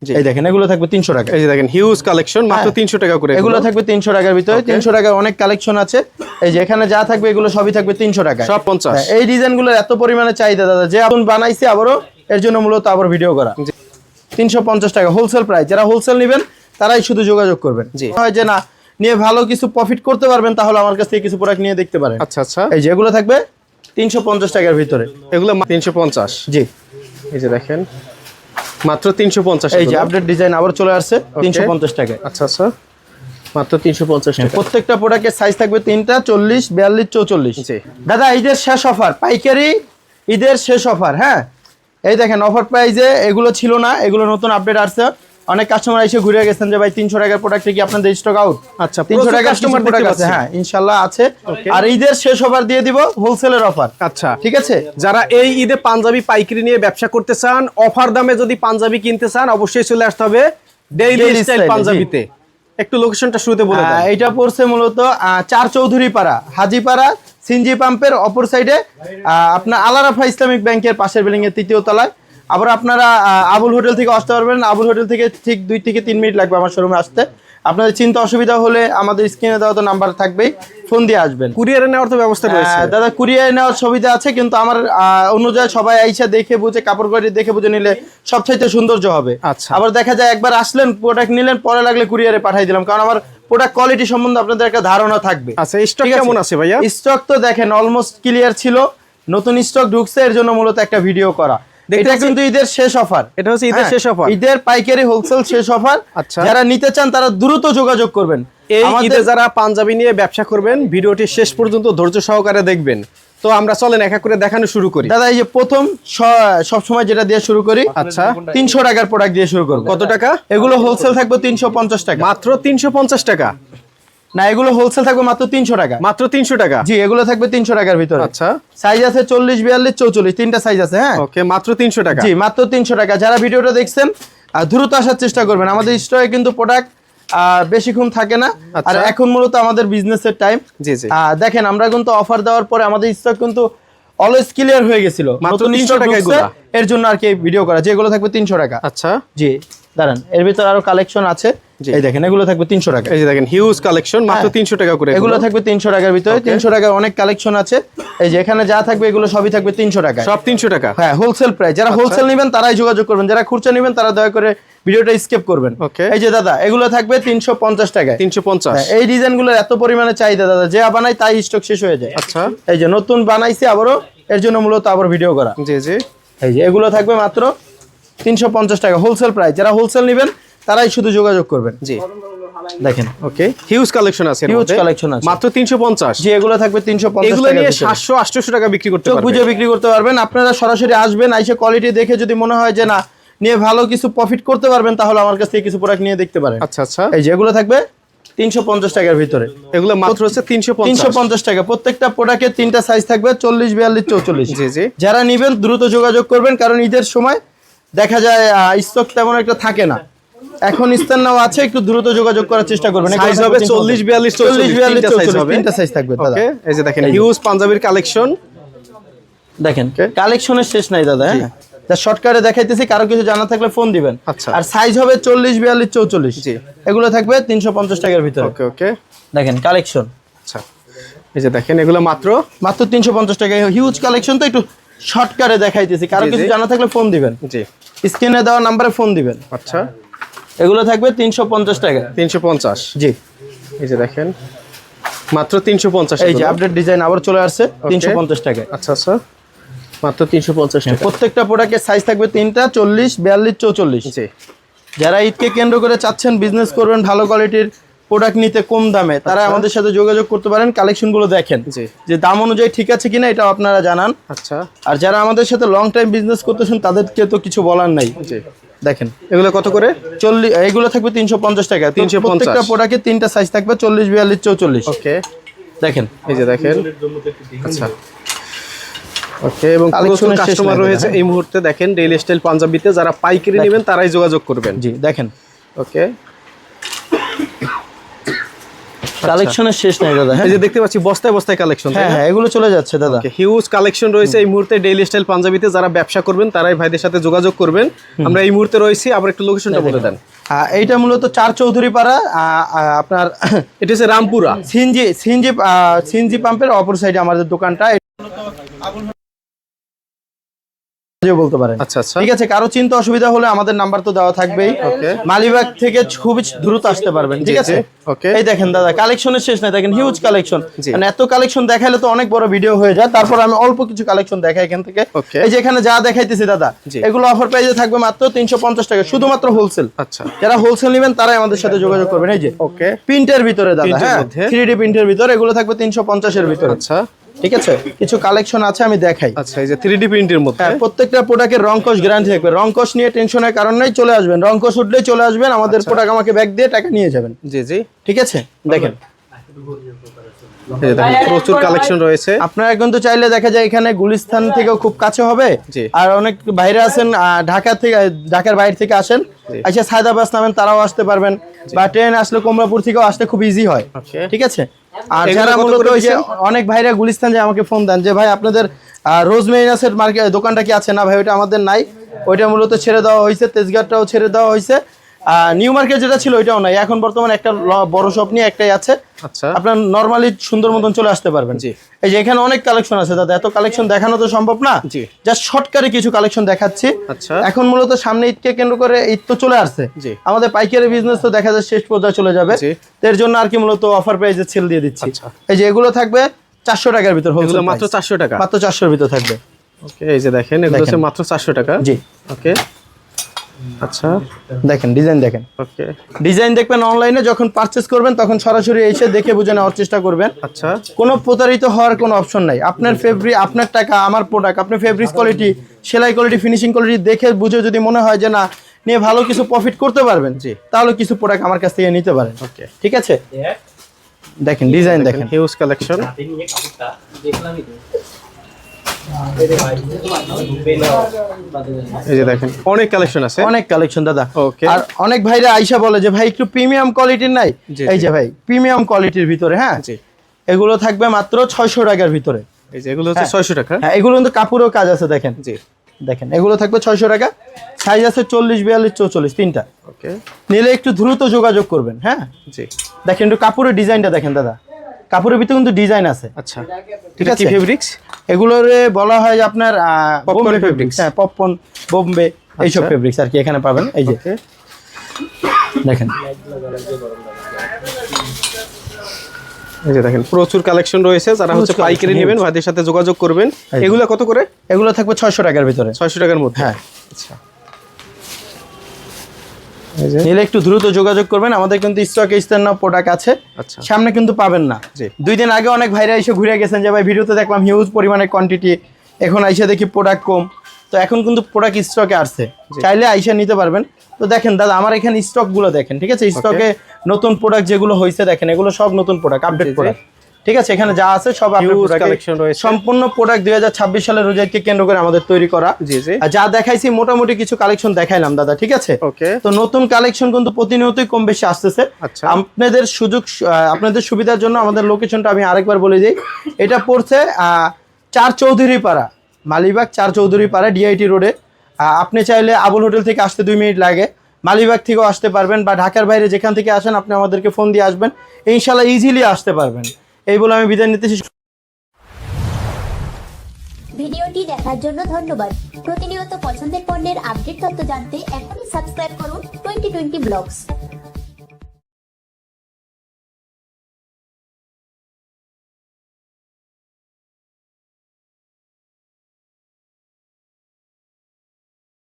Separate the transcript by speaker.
Speaker 1: এই দেখেন এগুলো থাকবে 300 টাকা।
Speaker 2: এই যে দেখেন হিউজ কালেকশন, মাত্র 300 টাকা করে।
Speaker 1: এগুলো থাকবে 300 টাকার ভিতরে। 300 টাকার অনেক কালেকশন আছে। এই যে এখানে যা থাকবে এগুলো সবই থাকবে 300 টাকা,
Speaker 2: সব 50।
Speaker 1: এই ডিজাইনগুলোর এত পরিমাণে চাহিদা দাদা, যে আপনি বানাইছি আবারও এর জন্য মূলত আবার ভিডিও করা। 350 টাকা হোলসেল প্রাইস। যারা হোলসেল নেবেন তারাই শুধু যোগাযোগ করবেন। হয় যে না নিয়ে ভালো কিছু প্রফিট করতে পারবেন, তাহলে আমার কাছ থেকে কিছু প্রোডাক্ট নিয়ে দেখতে পারেন।
Speaker 2: আচ্ছা আচ্ছা,
Speaker 1: এই যে এগুলো থাকবে 350 টাকার ভিতরে।
Speaker 2: এগুলো 350।
Speaker 1: জি,
Speaker 2: এই যে দেখেন মাত্র 350।
Speaker 1: এই যে আপডেট ডিজাইন আবার চলে আসছে 350 টাকা।
Speaker 2: আচ্ছা আচ্ছা, মাত্র 350 টাকা।
Speaker 1: প্রত্যেকটা প্রোডাক্টের সাইজ থাকবে 3টা, 40, 42, 44।
Speaker 2: জি
Speaker 1: দাদা ঈদের শেষ অফার, পাইকারি ঈদের শেষ অফার। হ্যাঁ এই দেখেন অফার প্রাইজে এগুলো ছিল না, এগুলো নতুন আপডেট আসছে। অনেক কাস্টমার এসে ঘুরে গেছেন যে ভাই 300 টাকার প্রোডাক্টে কি আপনাদের স্টক আউট?
Speaker 2: আচ্ছা,
Speaker 1: 300 টাকার কাস্টমার প্রোডাক্ট আছে। হ্যাঁ ইনশাআল্লাহ আছে। আর ঈদের শেষ অফার দিয়ে দিব, হোলসেলের অফার।
Speaker 2: আচ্ছা
Speaker 1: ঠিক আছে,
Speaker 2: যারা এই ঈদে পাঞ্জাবি পাইকারি নিয়ে ব্যবসা করতে চান, অফার দামে যদি পাঞ্জাবি কিনতে চান, অবশ্যই চলে আসতে হবে ডেইলি স্টাইল পাঞ্জাবিতে। একটু লোকেশনটা শুরুতে বলে দেন।
Speaker 1: এটা পড়ছে মূলত 4 চৌধুরীপাড়া, হাজীপাড়া সিনজি পাম্পের অপর সাইডে, আপনার আলারাফা ইসলামিক ব্যাংকের পাশের বিল্ডিং এর 3য় তলায়। আবার আপনারা আবুল হোটেল থেকে আসতে পারবেন। আবুল হোটেল থেকে ঠিক 2 থেকে 3 মিনিট লাগবে আমার শোরুমে আসতে। আপনাদের চিন্তা অসুবিধা হলে আমাদের স্ক্রিনে দেওয়া তো নাম্বার থাকবেই, ফোন দিয়ে আসবেন।
Speaker 2: কুরিয়ারে নেওয়ার তো ব্যবস্থা রয়েছে
Speaker 1: দাদা, কুরিয়ারে নেওয়ার সুবিধা আছে, কিন্তু আমার অনুযায়ী সবাই আইসা দেখে বুঝে, কাপড় কোয়ালিটি দেখে বুঝে নিলে সবচাইতে সৌন্দর্য হবে।
Speaker 2: আচ্ছা,
Speaker 1: আবার দেখা যায় একবার আসলেন প্রোডাক্ট নিলেন, পরে লাগলে কুরিয়ারে পাঠিয়ে দিলাম, কারণ আমার প্রোডাক্ট কোয়ালিটি সম্বন্ধে আপনাদের একটা ধারণা থাকবে।
Speaker 2: আচ্ছা, স্টক কেমন আছে ভাইয়া?
Speaker 1: স্টক তো দেখেন অলমোস্ট ক্লিয়ার ছিল, নতুন স্টক ঢুকছে, এর জন্য মূলত একটা ভিডিও করা। এটা কিন্তু ঈদের শেষ অফার।
Speaker 2: এটা হচ্ছে ঈদের শেষ অফার,
Speaker 1: ঈদের পাইকারি হোলসেল শেষ অফার।
Speaker 2: আচ্ছা,
Speaker 1: যারা নিতে চান তারা দ্রুত যোগাযোগ করবেন।
Speaker 2: এই ঈদে যারা পাঞ্জাবি নিয়ে ব্যবসা করবেন, ভিডিওটি শেষ পর্যন্ত ধৈর্য সহকারে দেখবেন। তো আমরা চলেন এক এক করে দেখানো শুরু করি।
Speaker 1: দাদা এই যে প্রথম সব সময় যেটা দিয়ে শুরু করি,
Speaker 2: আচ্ছা
Speaker 1: 300 টাকার প্রোডাক্ট দিয়ে শুরু করব।
Speaker 2: কত টাকা?
Speaker 1: এগুলো হোলসেল থাকবে 350 টাকা।
Speaker 2: মাত্র 350 টাকা?
Speaker 1: না, এগুলো হোলসেল থাকবে মাত্র 300 টাকা।
Speaker 2: মাত্র 300 টাকা?
Speaker 1: জি, এগুলো থাকবে 300 টাকার ভিতরে।
Speaker 2: আচ্ছা,
Speaker 1: সাইজ আছে 40, 42, 44, 3টা সাইজ আছে। হ্যাঁ
Speaker 2: ওকে, মাত্র 300 টাকা।
Speaker 1: জি, মাত্র 300 টাকা। যারা ভিডিওটা দেখছেন দ্রুত আসার চেষ্টা করবেন, আমাদের স্টকে কিন্তু প্রোডাক্ট বেশিক্ষণ থাকে না। আর এখন মূলত আমাদের বিজনেসের টাইম।
Speaker 2: জি জি,
Speaker 1: দেখেন আমরা কিন্তু অফার দেওয়ার পরে আমাদের স্টক কিন্তু অলওয়েজ ক্লিয়ার হয়ে গেছিল,
Speaker 2: মাত্র
Speaker 1: নতুন
Speaker 2: 300 টাকায় গুলা।
Speaker 1: এর জন্য আর কি ভিডিও করা, যেগুলো থাকবে 300 টাকা।
Speaker 2: আচ্ছা
Speaker 1: জি দাঁড়ান, এর ভিতর আরো কালেকশন আছে। এই দেখেন এগুলো থাকবে 300 টাকা।
Speaker 2: এই যে দেখেন হিউজ কালেকশন, মাত্র 300 টাকা করে।
Speaker 1: এগুলো থাকবে 300 টাকার ভিতরে। 300 টাকার অনেক কালেকশন আছে। এই যে এখানে যা থাকবে এগুলো সবই থাকবে 300 টাকা,
Speaker 2: সব 300 টাকা।
Speaker 1: হ্যাঁ হোলসেল প্রাইস। যারা হোলসেল নেবেন তারাই যোগাযোগ করবেন, যারা খুচরা নেবেন তারা দয়া করে ভিডিওটা স্কিপ করবেন।
Speaker 2: ওকে,
Speaker 1: এই যে দাদা এগুলো থাকবে 350 টাকায়।
Speaker 2: 350।
Speaker 1: এই ডিজাইনগুলোর এত পরিমাণে চাহিদা দাদা, যে বানাই তাই স্টক শেষ হয়ে যায়।
Speaker 2: আচ্ছা,
Speaker 1: এই যে নতুন বানাইছি আবারও, এর জন্য মূলত আবার ভিডিও করা।
Speaker 2: জি জি,
Speaker 1: এই যে এগুলো থাকবে মাত্র 350 টাকা হোলসেল প্রাইস। যারা হোলসেল নেবেন তারাই শুধু যোগাযোগ করবেন।
Speaker 2: জি
Speaker 1: দেখেন
Speaker 2: ওকে, হিউজ কালেকশন আছে,
Speaker 1: হিউজ কালেকশন আছে,
Speaker 2: মাত্র 350।
Speaker 1: জি এগুলো থাকবে 350
Speaker 2: এগুলো
Speaker 1: টাকা।
Speaker 2: নিয়ে 700 800 টাকা বিক্রি করতে
Speaker 1: চোখ
Speaker 2: পারবেন,
Speaker 1: বুঝে বিক্রি করতে পারবেন। আপনারা সরাসরি আসবেন, আইসা কোয়ালিটি দেখে যদি মনে হয় যে না নিয়ে ভালো কিছু প্রফিট করতে পারবেন, তাহলে আমার কাছ থেকে কিছু প্রোডাক্ট নিয়ে দেখতে পারেন।
Speaker 2: আচ্ছা আচ্ছা,
Speaker 1: এই যে এগুলো থাকবে 350 টাকার ভিতরে।
Speaker 2: এগুলো মাত্র হচ্ছে
Speaker 1: 350 টাকা। প্রত্যেকটা প্রোডাক্টের 3টা সাইজ থাকবে 40, 42, 44।
Speaker 2: জি জি,
Speaker 1: যারা নেবেন দ্রুত যোগাযোগ করবেন, কারণ ঈদের সময় দেখা যায় স্টক তেমন একটা থাকে না। এখন স্থান নাও আছে, একটু দ্রুত যোগাযোগ করার চেষ্টা করবেন।
Speaker 2: সাইজ হবে 40, 42, 44,
Speaker 1: 3টা সাইজ থাকবে দাদা।
Speaker 2: ওকে, এই যে দেখেন হিউজ পাঞ্জাবির কালেকশন।
Speaker 1: দেখেন কালেকশনের শেষ নাই দাদা। হ্যাঁ যা শর্টকাটে দেখাইতেছি, কারো কিছু জানা থাকলে ফোন দিবেন।
Speaker 2: আচ্ছা,
Speaker 1: আর সাইজ হবে 40, 42, 44।
Speaker 2: জি,
Speaker 1: এগুলো থাকবে 350 টাকার ভিতরে।
Speaker 2: ওকে ওকে,
Speaker 1: দেখেন কালেকশন।
Speaker 2: আচ্ছা এই যে দেখেন এগুলো মাত্র
Speaker 1: 350 টাকা। হিউজ কালেকশন, তো একটু শর্টকাটে দেখাইতেছি, কারো কিছু জানা থাকলে ফোন দিবেন।
Speaker 2: জি,
Speaker 1: স্ক্রিনে দেওয়া নম্বরে ফোন দিবেন।
Speaker 2: আচ্ছা,
Speaker 1: এগুলো থাকবে 350 টাকা।
Speaker 2: 350।
Speaker 1: জি,
Speaker 2: এই যে দেখেন মাত্র 350।
Speaker 1: এই যে আপডেট ডিজাইন আবার চলে আসছে 350 টাকা।
Speaker 2: আচ্ছা আচ্ছা, মাত্র 350 টাকা।
Speaker 1: প্রত্যেকটা প্রোডাক্টের সাইজ থাকবে 3টা, 40, 42, 44।
Speaker 2: জি,
Speaker 1: যারা ঈদকে কেন্দ্র করে চাচ্ছেন বিজনেস করবেন, ভালো কোয়ালিটির প্রোডাক্ট নিতে কম দামে, তারা আমাদের সাথে যোগাযোগ করতে পারেন। কালেকশনগুলো দেখেন যে দাম অনুযায়ী ঠিক আছে কিনা, এটা আপনারা জানান।
Speaker 2: আচ্ছা,
Speaker 1: আর যারা আমাদের সাথে লং টাইম বিজনেস করতেছেন তাদেরকে তো কিছু বলার নাই।
Speaker 2: জি,
Speaker 1: দেখেন
Speaker 2: এগুলো কত করে?
Speaker 1: 40, এগুলো থাকবে 350 টাকা।
Speaker 2: 350।
Speaker 1: প্রত্যেকটা প্রোডাক্টে 3টা সাইজ থাকবে 40, 42, 44।
Speaker 2: ওকে,
Speaker 1: দেখেন
Speaker 2: এই যে দেখেন, আচ্ছা ওকে, এবং প্রচুর কাস্টমার রয়েছে এই মুহূর্তে। দেখেন ডেইলি স্টাইল পাঞ্জাবিতে যারা পাইকারি নেবেন তারাই যোগাযোগ করবেন।
Speaker 1: জি দেখেন,
Speaker 2: ওকে,
Speaker 1: কালেকশনের শেষ নাই দাদা। হ্যাঁ
Speaker 2: এই যে দেখতে পাচ্ছি বস্তায় বস্তায় কালেকশন।
Speaker 1: হ্যাঁ হ্যাঁ এগুলো চলে যাচ্ছে দাদা।
Speaker 2: হিউজ কালেকশন রয়েছে এই মুহূর্তে ডেইলি স্টাইল পাঞ্জাবিতে। যারা ব্যবসা করবেন তারাই ভাইদের সাথে যোগাযোগ করবেন। আমরা এই মুহূর্তে রয়েছি, আবার একটু লোকেশনটা বলে দেন।
Speaker 1: এইটা মূলত 4 চৌধুরী পাড়া, আপনার
Speaker 2: এটা হচ্ছে রামপুরা
Speaker 1: সিএনজি পাম্পের অপর সাইডে আমাদের দোকানটা বলতে পারেন।
Speaker 2: আচ্ছা আচ্ছা
Speaker 1: ঠিক আছে, কারো চিন্তা অসুবিধা হলে আমাদের নাম্বার তো দেওয়া থাকবেই। মালিবাগ থেকে খুবই দ্রুত আসতে পারবেন। ঠিক আছে, এই দেখেন দাদা কালেকশনের শেষ নাই, দেখেন হিউজ কালেকশন। মানে এত কালেকশন দেখাইলে তো অনেক বড় ভিডিও হয়ে যায়, তারপর আমি অল্প কিছু কালেকশন দেখাই এখান থেকে। এই যে এখানে যা দেখাইতেছি দাদা, এগুলো অফার প্রাইসে থাকবে মাত্র 350 টাকা, শুধুমাত্র হোলসেল।
Speaker 2: আচ্ছা,
Speaker 1: যারা হোলসেল নেবেন তারাই আমাদের সাথে যোগাযোগ করবেন। এই যে প্রিন্টের ভিতরে দাদা, হ্যাঁ 3D প্রিন্টের ভিতরে এগুলো থাকবে 350 এর ভিতরে।
Speaker 2: আচ্ছা
Speaker 1: ঠিক আছে, কিছু কালেকশন আছে আমি দেখাই।
Speaker 2: আচ্ছা, এই যে 3D প্রিন্টের মধ্যে
Speaker 1: প্রত্যেকটা প্রোডাক্টের রং কস গ্যারান্টি থাকবে। রং কস নিয়ে টেনশনের কারণ নাই, চলে আসবেন, রং কস উঠলেই চলে আসবেন, আমাদের প্রোডাক্ট আমাকে ব্যাগ দিয়ে টাকা নিয়ে যাবেন।
Speaker 2: জি জি,
Speaker 1: ঠিক আছে, দেখেন
Speaker 2: প্রচুর কালেকশন রয়েছে।
Speaker 1: আপনারা কিন্তু চাইলে দেখা যায় এখানে গুলিস্তান থেকেও খুব কাছে হবে, আর অনেক বাইরে আছেন ঢাকা থেকে, ঢাকার বাইরে থেকে আসেন, আচ্ছা সায়দাবাস নামেন, তারাও আসতে পারবেন, বা ট্রেন আসলে কমলাপুর থেকেও আসতে খুব ইজি হয়। ঠিক আছে, আর যারা মূলত ওই যে অনেক ভাইরা গুলিস্তান যে আমাকে ফোন দেন যে ভাই আপনাদের রোজ মেরিনাসের মার্কেট দোকানটা কি আছে? না ভাই ওইটা আমাদের নাই, ওইটা মূলত ছেড়ে দেওয়া হয়েছে, তেজগাঁটাও ছেড়ে দেওয়া হয়েছে, নিউ মার্কেট যেটা ছিল ওইটাও নাই, এখন বর্তমানে একটা বড় শপ নিয়ে একটাই আছে।
Speaker 2: আচ্ছা,
Speaker 1: আপনার নরমালি সুন্দর মতন চলে আসতে পারবেন। এই যে এখানে অনেক কালেকশন আছে দাদা, এত কালেকশন দেখানো তো সম্ভব না, জাস্ট শর্টকাটে কিছু কালেকশন দেখাচ্ছি।
Speaker 2: আচ্ছা,
Speaker 1: এখন মূলত সামনে ঈদকে কেন্দ্র করে ঈদ তো চলে আসছে, আমাদের পাইকারি বিজনেস তো দেখা যায় শেষ পর্যায়ে চলে যাবে, এর জন্য আর কি মূলত অফার প্রাইসে সেল দিয়ে দিচ্ছি। এই যে এগুলো থাকবে 400 টাকার ভিতর, হোলসেল
Speaker 2: মাত্র 400 টাকা,
Speaker 1: মাত্র 400 এর ভিতর থাকবে।
Speaker 2: ওকে, এই যে দেখেন এগুলো হচ্ছে মাত্র 400 টাকা।
Speaker 1: জি,
Speaker 2: ওকে, আচ্ছা
Speaker 1: দেখেন ডিজাইন দেখেন।
Speaker 2: ওকে,
Speaker 1: ডিজাইন দেখবেন অনলাইনে, যখন পারচেজ করবেন তখন সরাসরি এসে দেখে বুঝে নেওয়ার চেষ্টা করবেন।
Speaker 2: আচ্ছা,
Speaker 1: কোনো প্রতারিত হওয়ার কোনো অপশন নাই। আপনার ফেব্রিক, আপনার টাকা, আমার প্রোডাক্ট, আপনার ফেব্রিক কোয়ালিটি, সেলাই কোয়ালিটি, ফিনিশিং কোয়ালিটি দেখে বুঝে যদি মনে হয় যে না নিয়ে ভালো কিছু প্রফিট করতে পারবেন, তাহলে কিছু প্রোডাক্ট আমার কাছ থেকে নিতে পারেন। ওকে, ঠিক আছে, দেখেন ডিজাইন দেখেন,
Speaker 2: হিউজ কালেকশন। এই যে দেখেন অনেক কালেকশন আছে,
Speaker 1: অনেক কালেকশন দাদা।
Speaker 2: ওকে,
Speaker 1: আর অনেক ভাইরা আইসা বলে যে ভাই একটু প্রিমিয়াম কোয়ালিটির নাই, এই যে ভাই প্রিমিয়াম কোয়ালিটির ভিতরে, হ্যাঁ এগুলো থাকবে মাত্র 600 টাকার ভিতরে।
Speaker 2: এই যে এগুলো হচ্ছে 600 টাকা।
Speaker 1: হ্যাঁ, এগুলো কিন্তু কাপড়েও কাজ আছে, দেখেন। জি, দেখেন এগুলো থাকবে 600 টাকা, সাইজ আছে 40, 42, 44 তিনটা। ওকে, নিলে একটু দ্রুত যোগাযোগ করবেন। হ্যাঁ জি, দেখেন একটু কাপড়ের ডিজাইনটা দেখেন দাদা, কাপড়ের ভিতরে কিন্তু ডিজাইন আছে। আচ্ছা, ঠিক আছে, ফেব্রিক্স এগুলোরে বলা হয় যে আপনার পপকর্ন ফেব্রিক্স, হ্যাঁ পপকর্ন, বোম্বে, এইসব ফেব্রিক্স আর কি এখানে পাবেন। এই যে দেখেন,
Speaker 2: এই যে দেখেন প্রচুর কালেকশন রয়েছে। যারা হচ্ছে পাইকারি নেবেন ভাইদের সাথে যোগাযোগ করবেন। এগুলো কত করে?
Speaker 1: এগুলো থাকবে 600 টাকার ভিতরে,
Speaker 2: 600 টাকার মধ্যে।
Speaker 1: হ্যাঁ, আচ্ছা, নিলে একটু দ্রুত যোগাযোগ করবেন। আমাদের কিন্তু স্টকে স্থানীয় প্রোডাক্ট আছে, সামনে কিন্তু পাবেন না। 2 দিন আগে অনেক ভাইরা এসে ঘুরে গেছেন যে ভাই ভিডিওতে দেখলাম হিউজ পরিমাণে কোয়ান্টিটি, এখন আইসা দেখি প্রোডাক্ট কম, তো এখন কিন্তু প্রোডাক্ট স্টকে আসছে, চাইলে আইসা নিতে পারবেন। তো দেখেন দাদা আমার এখানে স্টকগুলো দেখেন, ঠিক আছে, স্টকে নতুন প্রোডাক্ট যেগুলো হয়েছে দেখেন, এগুলো সব নতুন প্রোডাক্ট, আপডেট প্রোডাক্ট। ঠিক আছে, এখানে যা আছে সব
Speaker 2: কালেকশন রয়েছে,
Speaker 1: সম্পূর্ণ প্রোডাক্ট 2026 সালের রোজাইদকে কেন্দ্র করে আমাদের তৈরি করা।
Speaker 2: জি জি,
Speaker 1: আর যা দেখাইছি মোটামুটি কিছু কালেকশন দেখাইলাম দাদা, ঠিক আছে। ওকে, তো নতুন কালেকশন কিন্তু প্রতিনিয়তই কম বেশি আসতেছে। আপনাদের আপনাদের সুবিধার জন্য আমাদের লোকেশনটা আমি আরেকবার বলে দিই, এটা পড়ছে 4 চৌধুরী পাড়া, মালিবাগ 4 চৌধুরী পাড়া, ডিআইটি রোডে। আপনি চাইলে আবুল হোটেল থেকে আসতে 2 মিনিট লাগে, মালিবাগ থেকেও আসতে পারবেন, বা ঢাকার বাইরে যেখান থেকে আসেন আপনি আমাদেরকে ফোন দিয়ে আসবেন, ইনশাল্লাহ ইজিলি আসতে পারবেন। এই বলে আমি বিদায় নিতেছি।
Speaker 3: ভিডিওটি দেখার জন্য ধন্যবাদ। প্রতিনিয়ত পছন্দের পণ্যের আপডেট তথ্য জানতে এখনই সাবস্ক্রাইব করুন 2020 ব্লগস।